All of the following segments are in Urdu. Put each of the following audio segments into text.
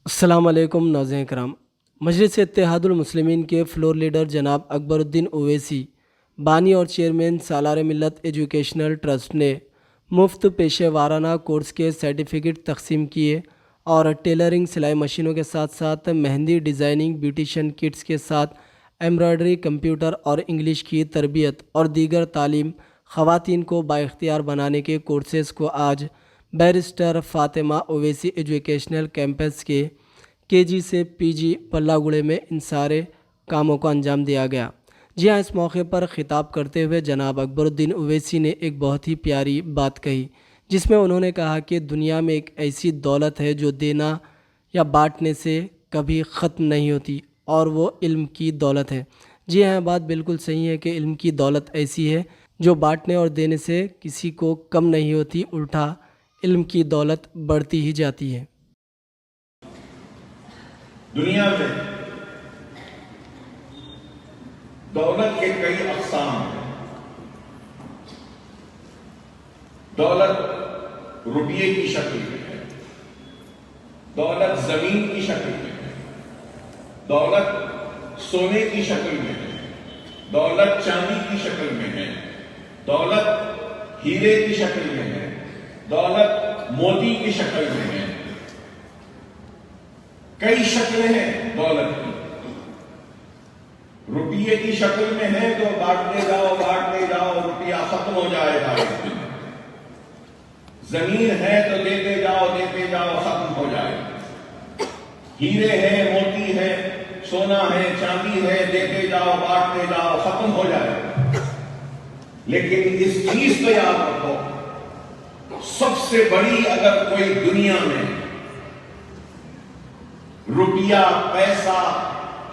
السلام علیکم ناظرین کرام۔ مجلس اتحاد المسلمین کے فلور لیڈر جناب اکبر الدین اویسی، بانی اور چیئرمین سالار ملت ایجوکیشنل ٹرسٹ نے مفت پیشہ وارانہ کورس کے سرٹیفکیٹ تقسیم کیے اور ٹیلرنگ سلائی مشینوں کے ساتھ ساتھ مہندی ڈیزائننگ بیوٹیشین کٹس کے ساتھ ایمبرائڈری کمپیوٹر اور انگلش کی تربیت اور دیگر تعلیم خواتین کو بااختیار بنانے کے کورسز کو آج barrister Fatima Owaisi educational campus K G سے پی جی پلہ گڑے میں ان سارے کاموں کو انجام دیا گیا۔ جی ہاں، اس موقع پر خطاب کرتے ہوئے جناب اکبر الدین اویسی نے ایک بہت ہی پیاری بات کہی، جس میں انہوں نے کہا کہ دنیا میں ایک ایسی دولت ہے جو دینا یا بانٹنے سے کبھی ختم نہیں ہوتی، اور وہ علم کی دولت ہے۔ جی ہاں، بات بالکل صحیح ہے کہ علم کی دولت ایسی ہے جو بانٹنے اور دینے سے کسی کو کم نہیں ہوتی، الٹا علم کی دولت بڑھتی ہی جاتی ہے۔ دنیا میں دولت کے کئی اقسام ہیں۔ دولت روپیے کی شکل میں ہے، دولت زمین کی شکل میں ہے، دولت سونے کی شکل میں ہے، دولت چاندی کی شکل میں ہے، دولت ہیرے کی شکل میں ہے، دولت موتی کی شکل میں ہے۔ کئی شکلیں ہیں دولت کی۔ روپیے کی شکل میں ہے تو بانٹتے جاؤ روپیہ ختم ہو جائے گا۔ زمین ہے تو دیتے جاؤ ختم ہو جائے گا۔ ہیرے ہیں، موتی ہے، سونا ہے، چاندی ہے، دیتے جاؤ بانٹتے جاؤ ختم ہو جائے گا۔ لیکن اس چیز کو یاد رکھو، سب سے بڑی اگر کوئی دنیا میں روپیہ، پیسہ،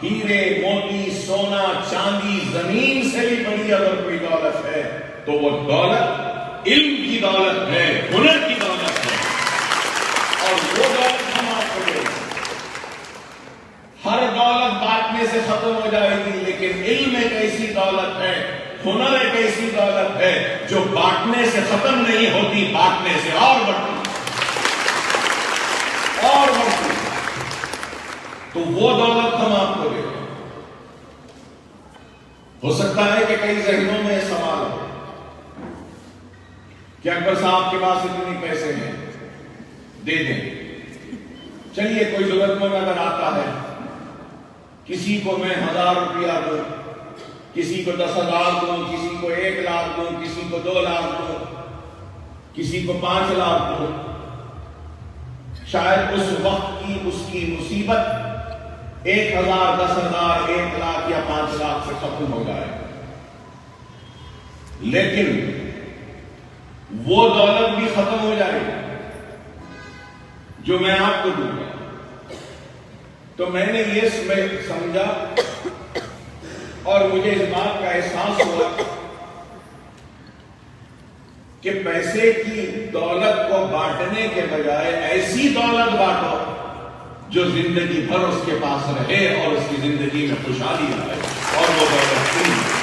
ہیرے، موتی، سونا، چاندی، زمین سے بھی بڑی اگر کوئی دولت ہے تو وہ دولت علم کی دولت ہے، ہنر کی دولت ہے۔ اور وہ دولت ہم آپ کو دیں گے۔ ہر دولت بانٹنے سے ختم ہو جائے گی، لیکن علم ایک ایسی دولت ہے، ہنر ایک ایسی دولت ہے جو بانٹنے سے ختم نہیں ہوتی، بانٹنے سے اور بڑھتی اور بڑھتی۔ تو وہ دولت ہم آپ کو دیں گے۔ ہو سکتا ہے کہ کئی ذہنوں میں سوال ہو کہ اکبر صاحب کے پاس اتنے پیسے ہیں، دے دیں۔ چلیے، کوئی ضرورت مند اگر آتا ہے، کسی کو میں 1000 روپیہ دوں، کسی کو 10,000 دوں، کسی کو 1 لاکھ دوں، کسی کو 2 لاکھ دوں، کسی کو 5 لاکھ دوں، شاید اس وقت کی اس کی مصیبت 1,000، 10,000، 1 لاکھ یا 5 لاکھ سے ختم ہو جائے، لیکن وہ دولت بھی ختم ہو جائے جو میں آپ کو دوں گا۔ تو میں نے یہ سمجھا اور مجھے اس بات کا احساس ہوا کہ پیسے کی دولت کو بانٹنے کے بجائے ایسی دولت بانٹو جو زندگی بھر اس کے پاس رہے اور اس کی زندگی میں خوشحالی آئے، اور وہ دولت